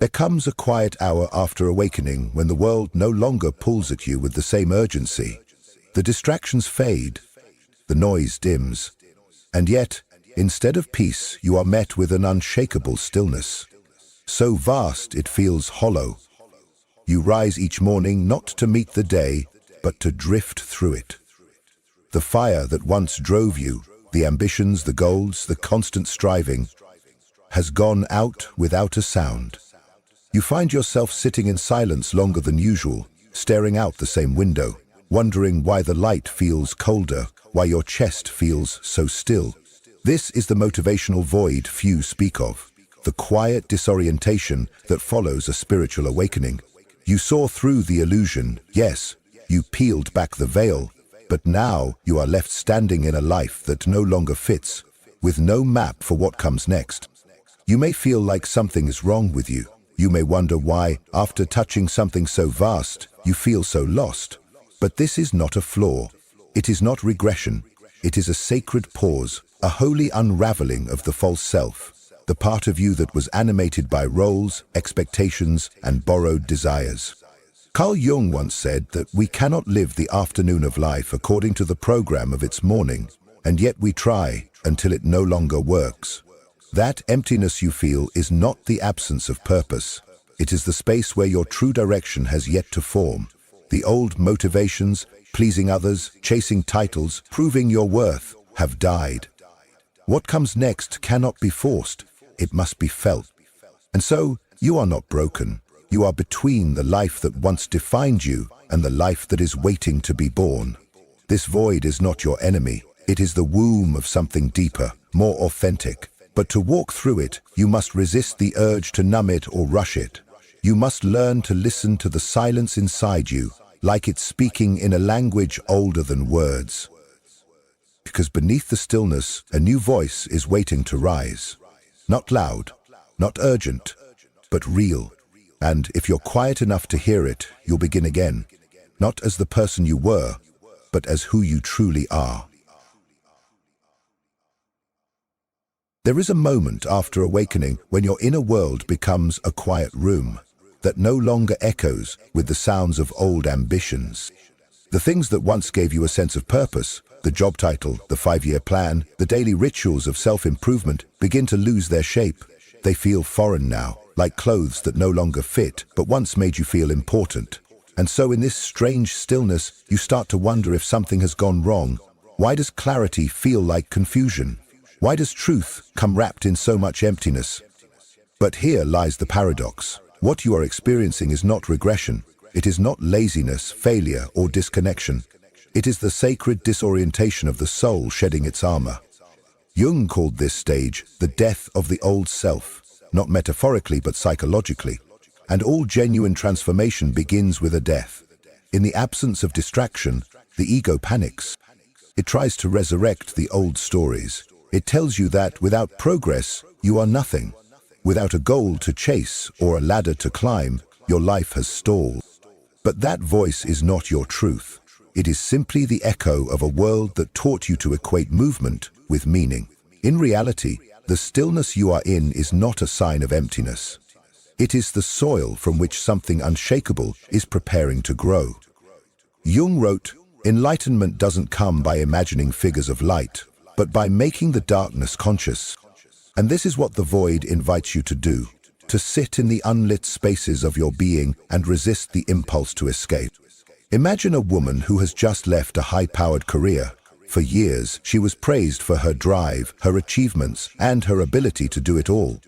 There comes a quiet hour after awakening when the world no longer pulls at you with the same urgency. The distractions fade, the noise dims, and yet, instead of peace, you are met with an unshakable stillness. So vast it feels hollow. You rise each morning not to meet the day, but to drift through it. The fire that once drove you, the ambitions, the goals, the constant striving, has gone out without a sound. You find yourself sitting in silence longer than usual, staring out the same window, wondering why the light feels colder, why your chest feels so still. This is the motivational void few speak of, the quiet disorientation that follows a spiritual awakening. You saw through the illusion, yes, you peeled back the veil, but now you are left standing in a life that no longer fits, with no map for what comes next. You may feel like something is wrong with you. You may wonder why, after touching something so vast, you feel so lost. But this is not a flaw. It is not regression. It is a sacred pause, a holy unraveling of the false self, the part of you that was animated by roles, expectations, and borrowed desires. Carl Jung once said that we cannot live the afternoon of life according to the program of its morning, and yet we try until it no longer works. That emptiness you feel is not the absence of purpose. It is the space where your true direction has yet to form. The old motivations, pleasing others, chasing titles, proving your worth, have died. What comes next cannot be forced. It must be felt. And so, you are not broken. You are between the life that once defined you and the life that is waiting to be born. This void is not your enemy. It is the womb of something deeper, more authentic. But to walk through it, you must resist the urge to numb it or rush it. You must learn to listen to the silence inside you, like it's speaking in a language older than words. Because beneath the stillness, a new voice is waiting to rise. Not loud, not urgent, but real. And if you're quiet enough to hear it, you'll begin again, not as the person you were, but as who you truly are. There is a moment after awakening when your inner world becomes a quiet room that no longer echoes with the sounds of old ambitions. The things that once gave you a sense of purpose, the job title, the 5-year plan, the daily rituals of self-improvement, begin to lose their shape. They feel foreign now, like clothes that no longer fit, but once made you feel important. And so in this strange stillness, you start to wonder if something has gone wrong. Why does clarity feel like confusion? Why does truth come wrapped in so much emptiness? But here lies the paradox. What you are experiencing is not regression. It is not laziness, failure, or disconnection. It is the sacred disorientation of the soul shedding its armor. Jung called this stage the death of the old self, not metaphorically but psychologically. And all genuine transformation begins with a death. In the absence of distraction, the ego panics. It tries to resurrect the old stories. It tells you that without progress, you are nothing. Without a goal to chase or a ladder to climb, your life has stalled. But that voice is not your truth. It is simply the echo of a world that taught you to equate movement with meaning. In reality, the stillness you are in is not a sign of emptiness. It is the soil from which something unshakable is preparing to grow. Jung wrote, "Enlightenment doesn't come by imagining figures of light, but by making the darkness conscious." And this is what the void invites you to do, to sit in the unlit spaces of your being and resist the impulse to escape. Imagine a woman who has just left a high-powered career. For years, she was praised for her drive, her achievements, and her ability to do it all.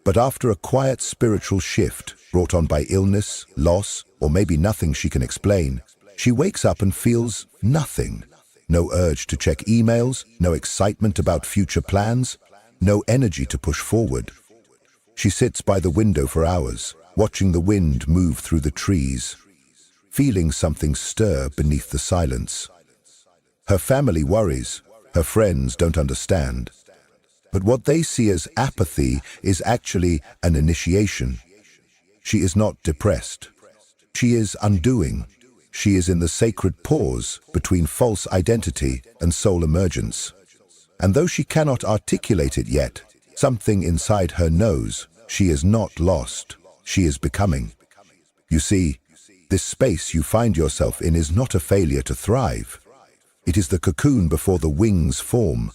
But after a quiet spiritual shift, brought on by illness, loss, or maybe nothing she can explain, she wakes up and feels nothing. No urge to check emails, no excitement about future plans, no energy to push forward. She sits by the window for hours, watching the wind move through the trees, feeling something stir beneath the silence. Her family worries, her friends don't understand. But what they see as apathy is actually an initiation. She is not depressed. She is undoing. She is in the sacred pause between false identity and soul emergence. And though she cannot articulate it yet, something inside her knows she is not lost. she is becoming. You see, this space you find yourself in is not a failure to thrive. It is the cocoon before the wings form.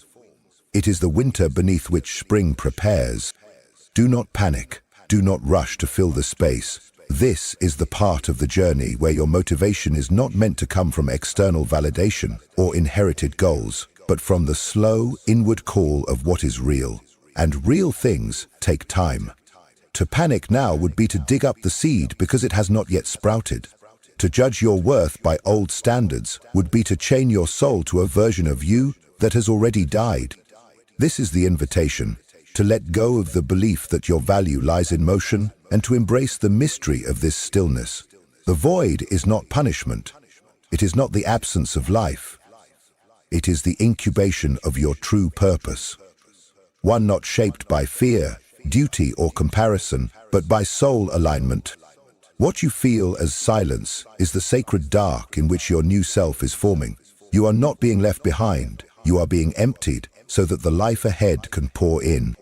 It is the winter beneath which spring prepares. Do not panic. Do not rush to fill the space. This is the part of the journey where your motivation is not meant to come from external validation or inherited goals, but from the slow, inward call of what is real. And real things take time. To panic now would be to dig up the seed because it has not yet sprouted. To judge your worth by old standards would be to chain your soul to a version of you that has already died. This is the invitation, to let go of the belief that your value lies in motion and to embrace the mystery of this stillness. The void is not punishment. It is not the absence of life. It is the incubation of your true purpose. One not shaped by fear, duty or comparison, but by soul alignment. What you feel as silence is the sacred dark in which your new self is forming. You are not being left behind. You are being emptied so that the life ahead can pour in.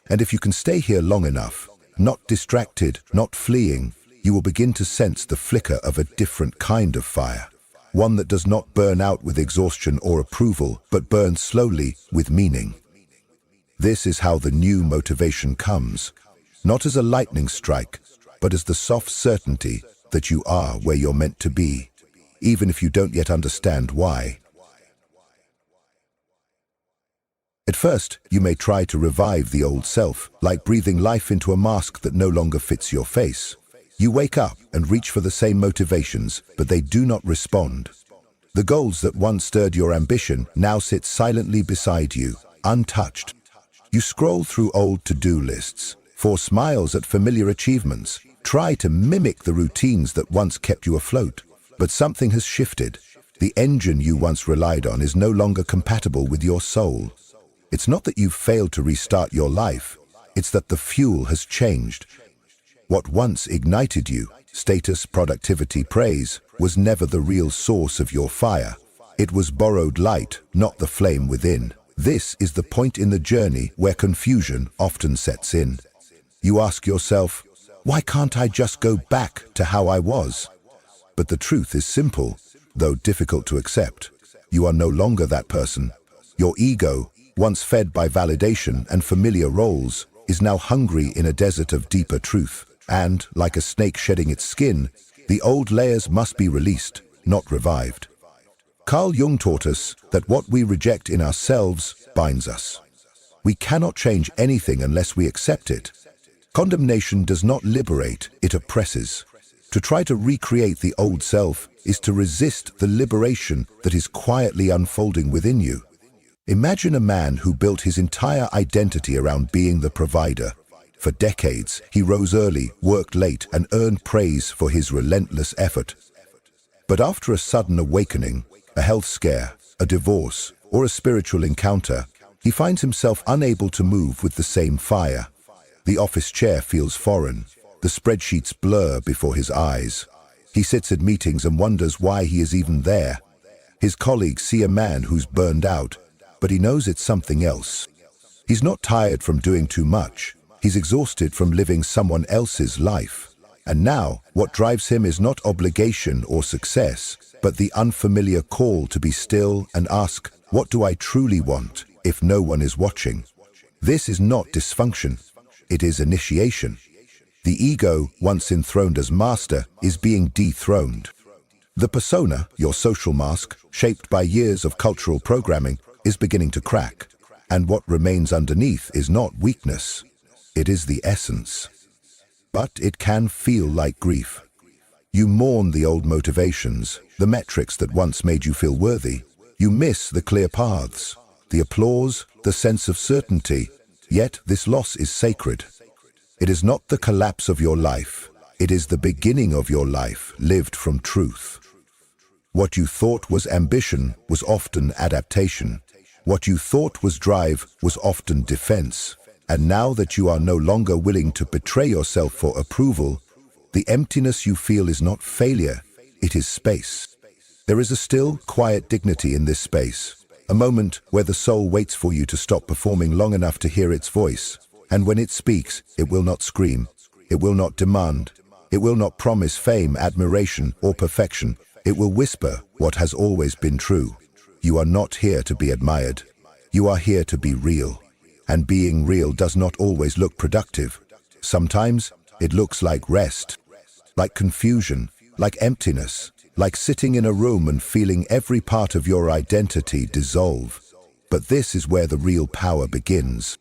And if you can stay here long enough, not distracted, not fleeing, you will begin to sense the flicker of a different kind of fire. One that does not burn out with exhaustion or approval, but burns slowly with meaning. This is how the new motivation comes, not as a lightning strike, but as the soft certainty that you are where you're meant to be, even if you don't yet understand why. At first, you may try to revive the old self, like breathing life into a mask that no longer fits your face. You wake up and reach for the same motivations, but they do not respond. The goals that once stirred your ambition now sit silently beside you, untouched. You scroll through old to-do lists, force smiles at familiar achievements, try to mimic the routines that once kept you afloat. But something has shifted. The engine you once relied on is no longer compatible with your soul. It's not that you've failed to restart your life, it's that the fuel has changed. What once ignited you, status, productivity, praise, was never the real source of your fire. It was borrowed light, not the flame within. This is the point in the journey where confusion often sets in. You ask yourself, why can't I just go back to how I was? But the truth is simple, though difficult to accept. You are no longer that person. Your ego, once fed by validation and familiar roles, is now hungry in a desert of deeper truth. And, like a snake shedding its skin, the old layers must be released, not revived. Carl Jung taught us that what we reject in ourselves binds us. We cannot change anything unless we accept it. Condemnation does not liberate, it oppresses. To try to recreate the old self is to resist the liberation that is quietly unfolding within you. Imagine a man who built his entire identity around being the provider. For decades, he rose early, worked late, and earned praise for his relentless effort. But after a sudden awakening, a health scare, a divorce, or a spiritual encounter, he finds himself unable to move with the same fire. The office chair feels foreign. The spreadsheets blur before his eyes. He sits at meetings and wonders why he is even there. His colleagues see a man who's burned out, but he knows it's something else. He's not tired from doing too much. He's exhausted from living someone else's life. And now, what drives him is not obligation or success, but the unfamiliar call to be still and ask, what do I truly want if no one is watching? This is not dysfunction. It is initiation. The ego, once enthroned as master, is being dethroned. The persona, your social mask, shaped by years of cultural programming, is beginning to crack. And what remains underneath is not weakness. It is the essence. But it can feel like grief. You mourn the old motivations, the metrics that once made you feel worthy. You miss the clear paths, the applause, the sense of certainty. Yet this loss is sacred. It is not the collapse of your life. It is the beginning of your life lived from truth. What you thought was ambition was often adaptation. What you thought was drive was often defense. And now that you are no longer willing to betray yourself for approval, the emptiness you feel is not failure, it is space. There is a still, quiet dignity in this space, a moment where the soul waits for you to stop performing long enough to hear its voice, and when it speaks, it will not scream. It will not demand. It will not promise fame, admiration, or perfection. It will whisper what has always been true. You are not here to be admired. You are here to be real. And being real does not always look productive. Sometimes it looks like rest, like confusion, like emptiness, like sitting in a room and feeling every part of your identity dissolve. But this is where the real power begins.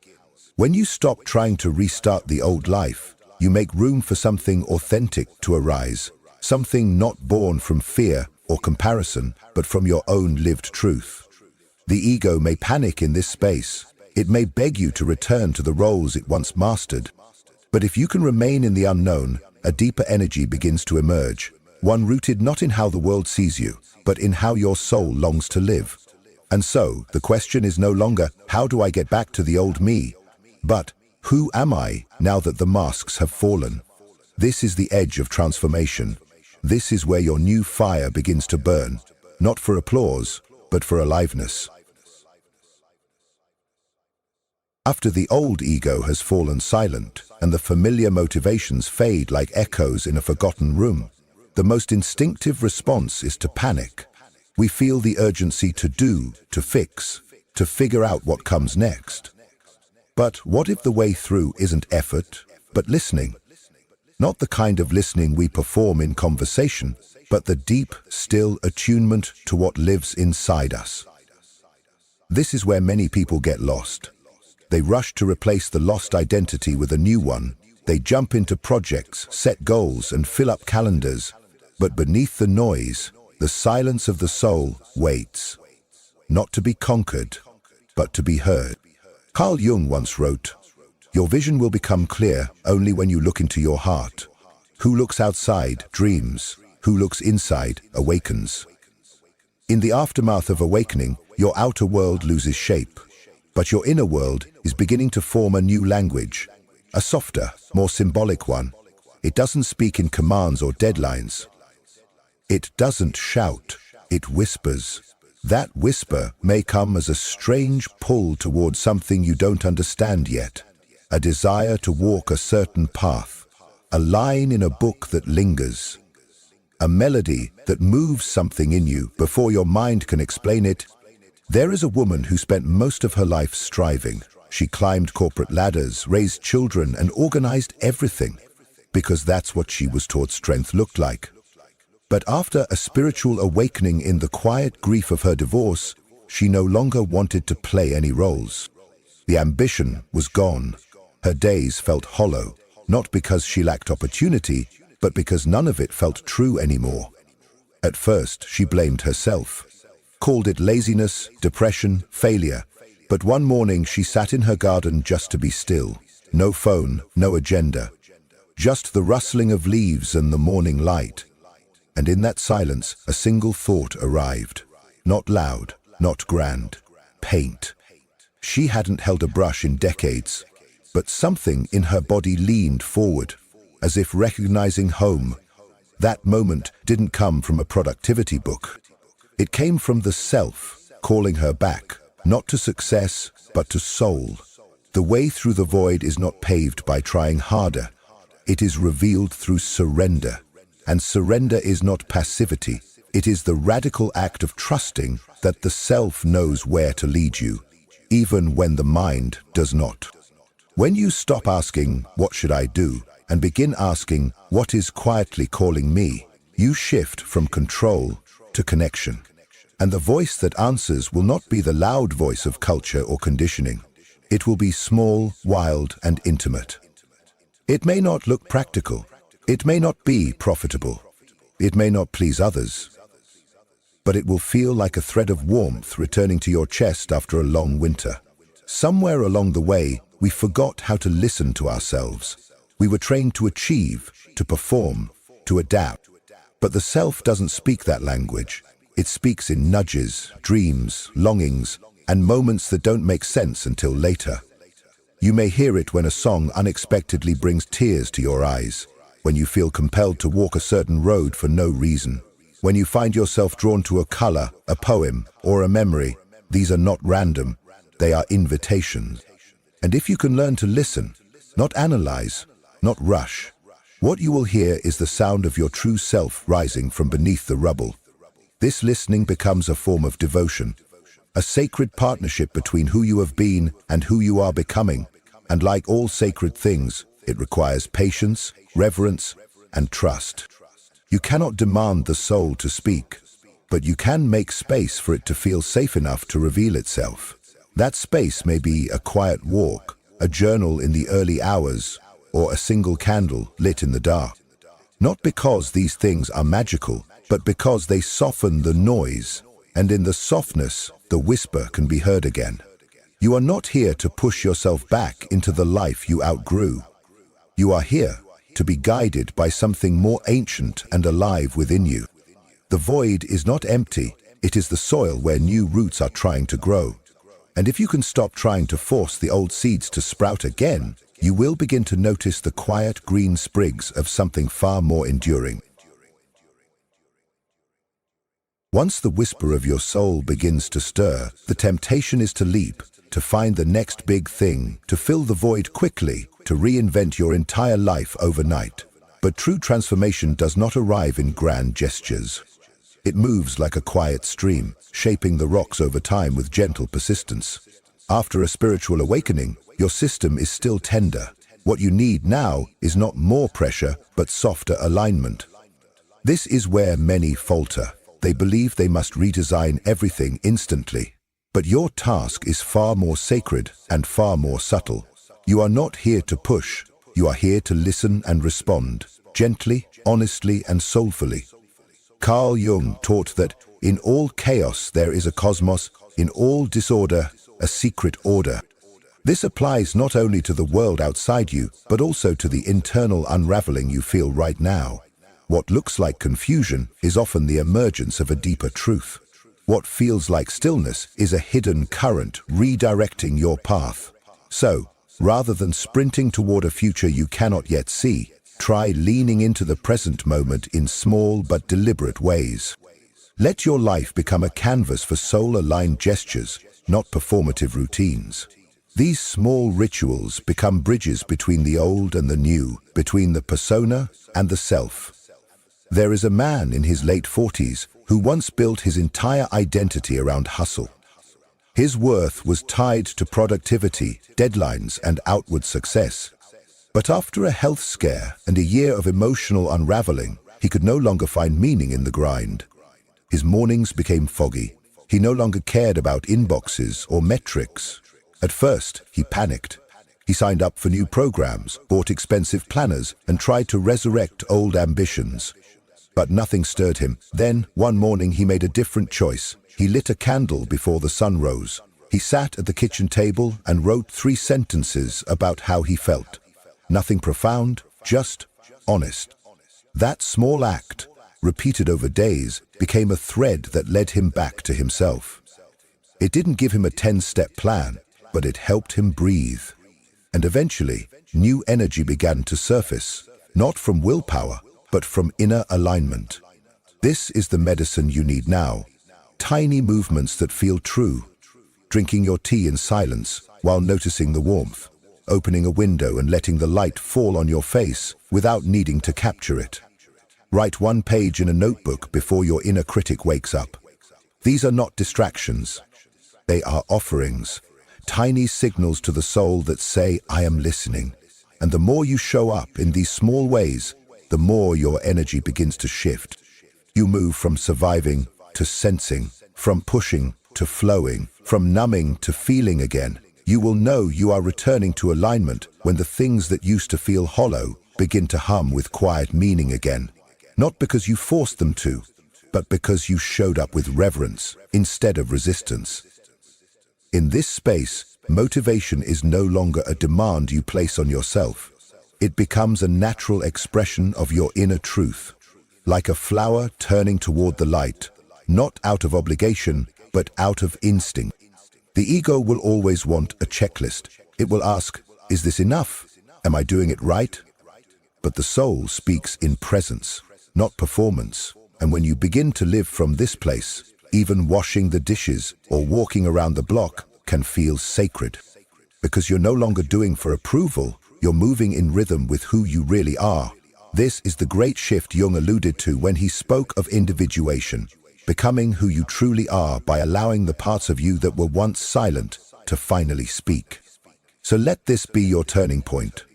When you stop trying to restart the old life, you make room for something authentic to arise, something not born from fear or comparison, but from your own lived truth. The ego may panic in this space. It may beg you to return to the roles it once mastered. But if you can remain in the unknown, a deeper energy begins to emerge, one rooted not in how the world sees you, but in how your soul longs to live. And so, the question is no longer, how do I get back to the old me? But, who am I now that the masks have fallen? This is the edge of transformation. This is where your new fire begins to burn, not for applause, but for aliveness. After the old ego has fallen silent and the familiar motivations fade like echoes in a forgotten room, the most instinctive response is to panic. We feel the urgency to do, to fix, to figure out what comes next. But what if the way through isn't effort, but listening? Not the kind of listening we perform in conversation, but the deep, still attunement to what lives inside us. This is where many people get lost. They rush to replace the lost identity with a new one. They jump into projects, set goals, and fill up calendars. But beneath the noise, the silence of the soul waits. Not to be conquered, but to be heard. Carl Jung once wrote, "Your vision will become clear only when you look into your heart. Who looks outside dreams. Who looks inside awakens." In the aftermath of awakening, your outer world loses shape. But your inner world is beginning to form a new language, a softer, more symbolic one. It doesn't speak in commands or deadlines. It doesn't shout, it whispers. That whisper may come as a strange pull towards something you don't understand yet, a desire to walk a certain path, a line in a book that lingers, a melody that moves something in you before your mind can explain it. There is a woman who spent most of her life striving. She climbed corporate ladders, raised children, and organized everything, because that's what she was taught strength looked like. But after a spiritual awakening in the quiet grief of her divorce, she no longer wanted to play any roles. The ambition was gone. Her days felt hollow, not because she lacked opportunity, but because none of it felt true anymore. At first, she blamed herself, called it laziness, depression, failure. But one morning she sat in her garden just to be still. No phone, no agenda. Just the rustling of leaves and the morning light. And in that silence, a single thought arrived. Not loud, not grand. Paint. She hadn't held a brush in decades, but something in her body leaned forward, as if recognizing home. That moment didn't come from a productivity book. It came from the self, calling her back, not to success, but to soul. The way through the void is not paved by trying harder. It is revealed through surrender. And surrender is not passivity. It is the radical act of trusting that the self knows where to lead you, even when the mind does not. When you stop asking, "What should I do?" and begin asking, "What is quietly calling me?" you shift from control to connection. And the voice that answers will not be the loud voice of culture or conditioning. It will be small, wild, and intimate. It may not look practical. It may not be profitable. It may not please others. But it will feel like a thread of warmth returning to your chest after a long winter. Somewhere along the way, we forgot how to listen to ourselves. We were trained to achieve, to perform, to adapt. But the self doesn't speak that language. It speaks in nudges, dreams, longings, and moments that don't make sense until later. You may hear it when a song unexpectedly brings tears to your eyes, when you feel compelled to walk a certain road for no reason, when you find yourself drawn to a color, a poem, or a memory. These are not random, they are invitations. And if you can learn to listen, not analyze, not rush, What you will hear is the sound of your true self rising from beneath the rubble. This listening becomes a form of devotion, a sacred partnership between who you have been and who you are becoming, and like all sacred things, it requires patience, reverence, and trust. You cannot demand the soul to speak, but you can make space for it to feel safe enough to reveal itself. That space may be a quiet walk, a journal in the early hours, or a single candle lit in the dark. Not because these things are magical, but because they soften the noise, and in the softness, the whisper can be heard again. You are not here to push yourself back into the life you outgrew. You are here to be guided by something more ancient and alive within you. The void is not empty, it is the soil where new roots are trying to grow. And if you can stop trying to force the old seeds to sprout again, you will begin to notice the quiet green sprigs of something far more enduring. Once the whisper of your soul begins to stir, the temptation is to leap, to find the next big thing, to fill the void quickly, to reinvent your entire life overnight. But true transformation does not arrive in grand gestures. It moves like a quiet stream, shaping the rocks over time with gentle persistence. After a spiritual awakening, your system is still tender. What you need now is not more pressure, but softer alignment. This is where many falter. They believe they must redesign everything instantly. But your task is far more sacred and far more subtle. You are not here to push. You are here to listen and respond, gently, honestly, and soulfully. Carl Jung taught that in all chaos there is a cosmos, in all disorder, a secret order. This applies not only to the world outside you, but also to the internal unraveling you feel right now. What looks like confusion is often the emergence of a deeper truth. What feels like stillness is a hidden current redirecting your path. So, rather than sprinting toward a future you cannot yet see, try leaning into the present moment in small but deliberate ways. Let your life become a canvas for soul-aligned gestures, not performative routines. These small rituals become bridges between the old and the new, between the persona and the self. There is a man in his late 40s who once built his entire identity around hustle. His worth was tied to productivity, deadlines, and outward success. But after a health scare and a year of emotional unraveling, he could no longer find meaning in the grind. His mornings became foggy. He no longer cared about inboxes or metrics. At first, he panicked. He signed up for new programs, bought expensive planners, and tried to resurrect old ambitions. But nothing stirred him. Then, one morning, he made a different choice. He lit a candle before the sun rose. He sat at the kitchen table and wrote 3 sentences about how he felt. Nothing profound, just honest. That small act, repeated over days, became a thread that led him back to himself. It didn't give him a 10-step plan, but it helped him breathe. And eventually, new energy began to surface, not from willpower, but from inner alignment. This is the medicine you need now. Tiny movements that feel true. Drinking your tea in silence while noticing the warmth. Opening a window and letting the light fall on your face without needing to capture it. Write 1 page in a notebook before your inner critic wakes up. These are not distractions. They are offerings. Tiny signals to the soul that say, I am listening. And the more you show up in these small ways, the more your energy begins to shift. You move from surviving to sensing, from pushing to flowing, from numbing to feeling again. You will know you are returning to alignment when the things that used to feel hollow begin to hum with quiet meaning again. Not because you forced them to, but because you showed up with reverence instead of resistance. In this space, motivation is no longer a demand you place on yourself. It becomes a natural expression of your inner truth, like a flower turning toward the light, not out of obligation, but out of instinct. The ego will always want a checklist. It will ask, is this enough? Am I doing it right? But the soul speaks in presence, not performance. And when you begin to live from this place, even washing the dishes or walking around the block can feel sacred. Because you're no longer doing for approval, you're moving in rhythm with who you really are. This is the great shift Jung alluded to when he spoke of individuation, becoming who you truly are by allowing the parts of you that were once silent to finally speak. So let this be your turning point.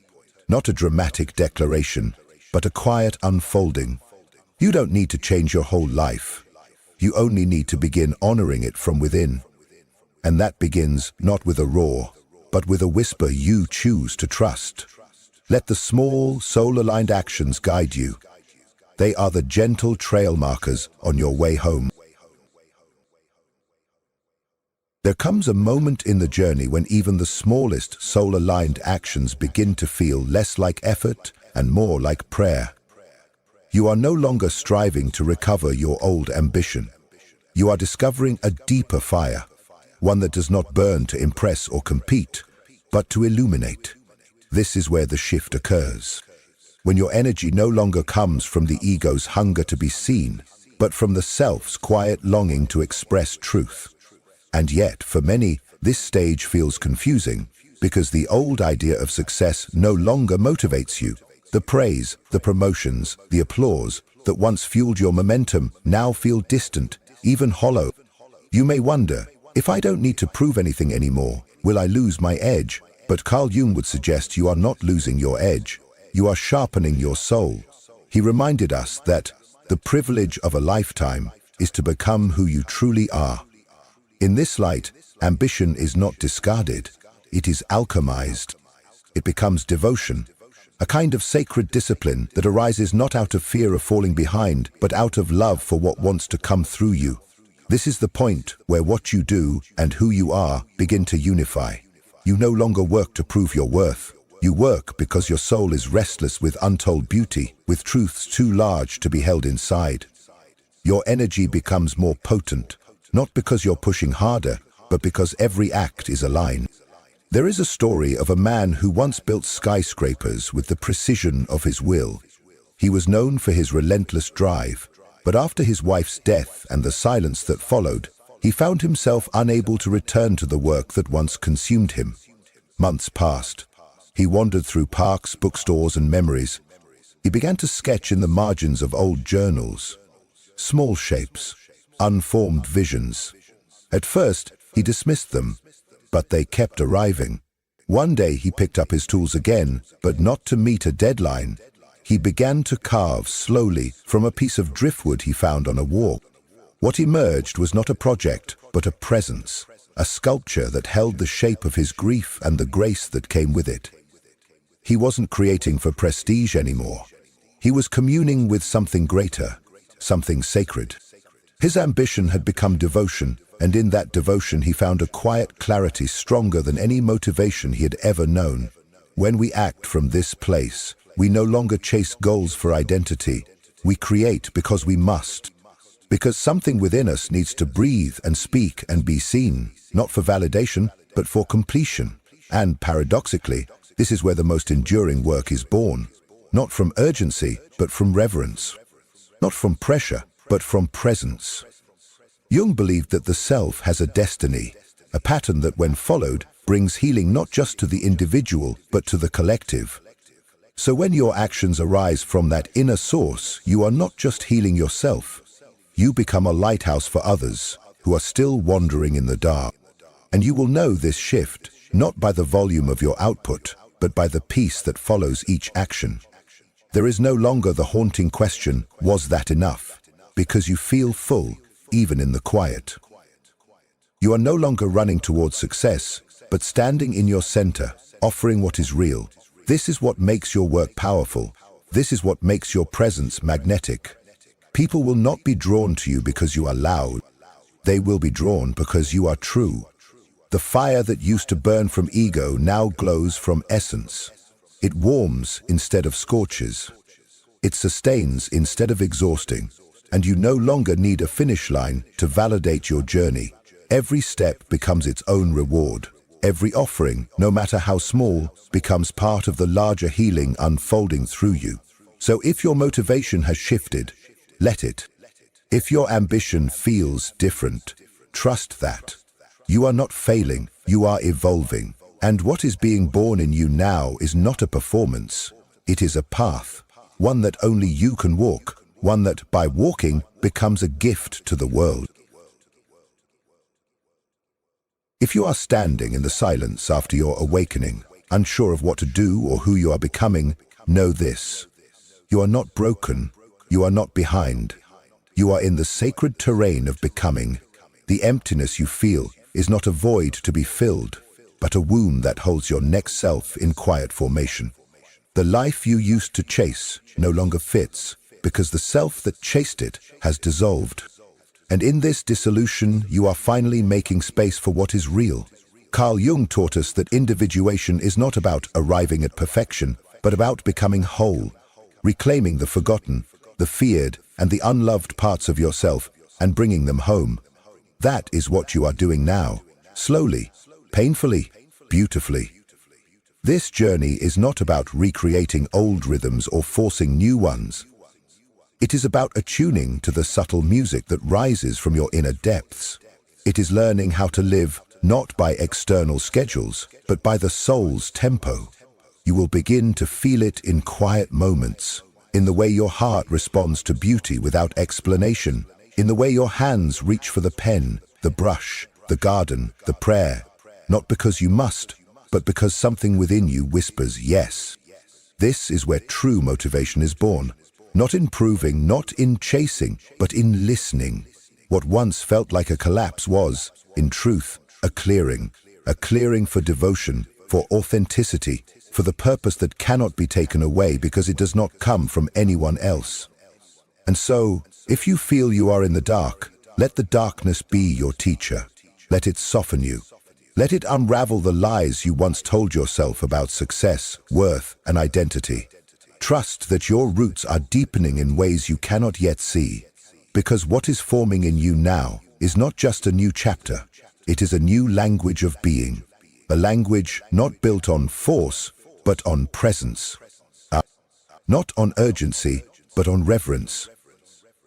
Not a dramatic declaration, but a quiet unfolding. You don't need to change your whole life. You only need to begin honoring it from within. And that begins not with a roar, but with a whisper you choose to trust. Let the small, soul-aligned actions guide you. They are the gentle trail markers on your way home. There comes a moment in the journey when even the smallest soul-aligned actions begin to feel less like effort and more like prayer. You are no longer striving to recover your old ambition. You are discovering a deeper fire, one that does not burn to impress or compete, but to illuminate. This is where the shift occurs. When your energy no longer comes from the ego's hunger to be seen, but from the self's quiet longing to express truth. And yet, for many, this stage feels confusing, because the old idea of success no longer motivates you. The praise, the promotions, the applause that once fueled your momentum now feel distant, even hollow. You may wonder, if I don't need to prove anything anymore, will I lose my edge? But Carl Jung would suggest you are not losing your edge. You are sharpening your soul. He reminded us that the privilege of a lifetime is to become who you truly are. In this light, ambition is not discarded. It is alchemized. It becomes devotion, a kind of sacred discipline that arises not out of fear of falling behind, but out of love for what wants to come through you. This is the point where what you do and who you are begin to unify. You no longer work to prove your worth. You work because your soul is restless with untold beauty, with truths too large to be held inside. Your energy becomes more potent, not because you're pushing harder, but because every act is aligned. There is a story of a man who once built skyscrapers with the precision of his will. He was known for his relentless drive, but after his wife's death and the silence that followed, he found himself unable to return to the work that once consumed him. Months passed. He wandered through parks, bookstores, and memories. He began to sketch in the margins of old journals. Small shapes, unformed visions. At first, he dismissed them, but they kept arriving. One day he picked up his tools again, but not to meet a deadline. He began to carve slowly from a piece of driftwood he found on a walk. What emerged was not a project, but a presence, a sculpture that held the shape of his grief and the grace that came with it. He wasn't creating for prestige anymore. He was communing with something greater, something sacred. His ambition had become devotion, and in that devotion he found a quiet clarity stronger than any motivation he had ever known. When we act from this place, we no longer chase goals for identity. We create because we must. Because something within us needs to breathe and speak and be seen, not for validation, but for completion. And paradoxically, this is where the most enduring work is born. Not from urgency, but from reverence. Not from pressure, but from presence. Jung believed that the self has a destiny, a pattern that when followed brings healing not just to the individual, but to the collective. So when your actions arise from that inner source, you are not just healing yourself. You become a lighthouse for others who are still wandering in the dark. And you will know this shift, not by the volume of your output, but by the peace that follows each action. There is no longer the haunting question, was that enough? Because you feel full, even in the quiet. You are no longer running towards success, but standing in your center, offering what is real. This is what makes your work powerful. This is what makes your presence magnetic. People will not be drawn to you because you are loud. They will be drawn because you are true. The fire that used to burn from ego now glows from essence. It warms instead of scorches. It sustains instead of exhausting. And you no longer need a finish line to validate your journey. Every step becomes its own reward. Every offering, no matter how small, becomes part of the larger healing unfolding through you. So if your motivation has shifted, let it. If your ambition feels different, trust that. You are not failing, you are evolving. And what is being born in you now is not a performance. It is a path. one that only you can walk, one that, by walking, becomes a gift to the world. If you are standing in the silence after your awakening, unsure of what to do or who you are becoming, know this. You are not broken. You are not behind. You are in the sacred terrain of becoming. The emptiness you feel is not a void to be filled, but a womb that holds your next self in quiet formation. The life you used to chase no longer fits, because the self that chased it has dissolved. And in this dissolution, you are finally making space for what is real. Carl Jung taught us that individuation is not about arriving at perfection, but about becoming whole, reclaiming the forgotten, the feared, and the unloved parts of yourself and bringing them home. That is what you are doing now, slowly, painfully, beautifully. This journey is not about recreating old rhythms or forcing new ones. It is about attuning to the subtle music that rises from your inner depths. It is learning how to live not by external schedules, but by the soul's tempo. You will begin to feel it in quiet moments, in the way your heart responds to beauty without explanation, in the way your hands reach for the pen, the brush, the garden, the prayer, not because you must, but because something within you whispers yes. This is where true motivation is born. Not in proving, not in chasing, but in listening. What once felt like a collapse was, in truth, a clearing for devotion, for authenticity, for the purpose that cannot be taken away because it does not come from anyone else. And so, if you feel you are in the dark, let the darkness be your teacher. Let it soften you. Let it unravel the lies you once told yourself about success, worth, and identity. Trust that your roots are deepening in ways you cannot yet see, because what is forming in you now is not just a new chapter, it is a new language of being, a language not built on force, but on presence, not on urgency, but on reverence.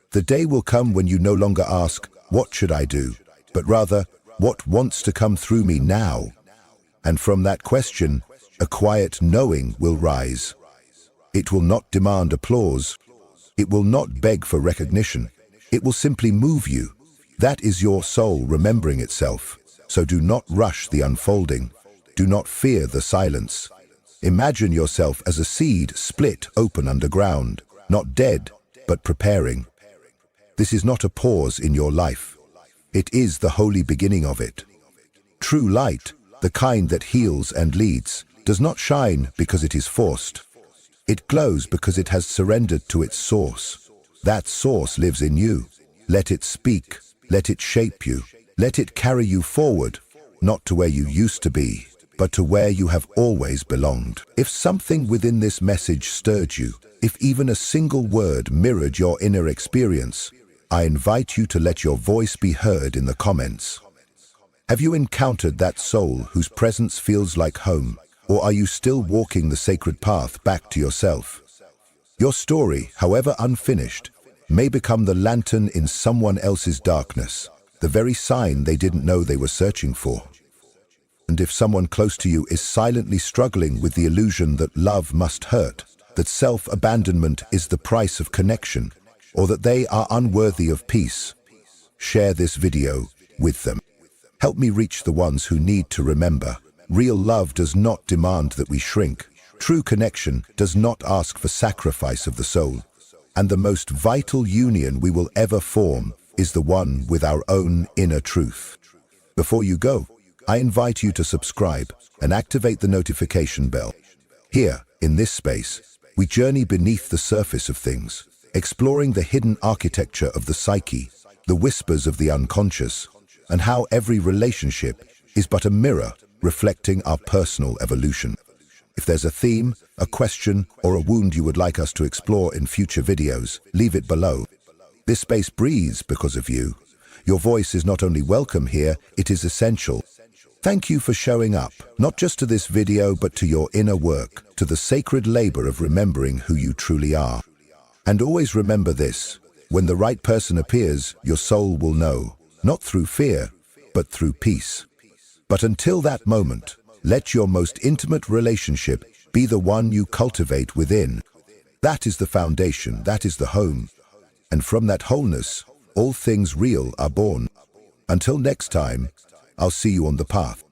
The day will come when you no longer ask, "What should I do?" but rather, "What wants to come through me now?" And from that question, a quiet knowing will rise. It will not demand applause. It will not beg for recognition. It will simply move you. That is your soul remembering itself. So do not rush the unfolding. Do not fear the silence. Imagine yourself as a seed split open underground, not dead, but preparing. This is not a pause in your life. It is the holy beginning of it. True light, the kind that heals and leads, does not shine because it is forced. It glows because it has surrendered to its source. That source lives in you. Let it speak. Let it shape you. Let it carry you forward, not to where you used to be, but to where you have always belonged. If something within this message stirred you, if even a single word mirrored your inner experience, I invite you to let your voice be heard in the comments. Have you encountered that soul whose presence feels like home? Or are you still walking the sacred path back to yourself? Your story, however unfinished, may become the lantern in someone else's darkness, the very sign they didn't know they were searching for. And if someone close to you is silently struggling with the illusion that love must hurt, that self-abandonment is the price of connection, or that they are unworthy of peace, share this video with them. Help me reach the ones who need to remember. Real love does not demand that we shrink. True connection does not ask for sacrifice of the soul. And the most vital union we will ever form is the one with our own inner truth. Before you go, I invite you to subscribe and activate the notification bell. Here, in this space, we journey beneath the surface of things, exploring the hidden architecture of the psyche, the whispers of the unconscious, and how every relationship is but a mirror reflecting our personal evolution. If there's a theme, a question, or a wound you would like us to explore in future videos, leave it below. This space breathes because of you. Your voice is not only welcome here, it is essential. Thank you for showing up, not just to this video, but to your inner work, to the sacred labor of remembering who you truly are. And always remember this, when the right person appears, your soul will know, not through fear, but through peace. But until that moment, let your most intimate relationship be the one you cultivate within. That is the foundation, that is the home. And from that wholeness, all things real are born. Until next time, I'll see you on the path.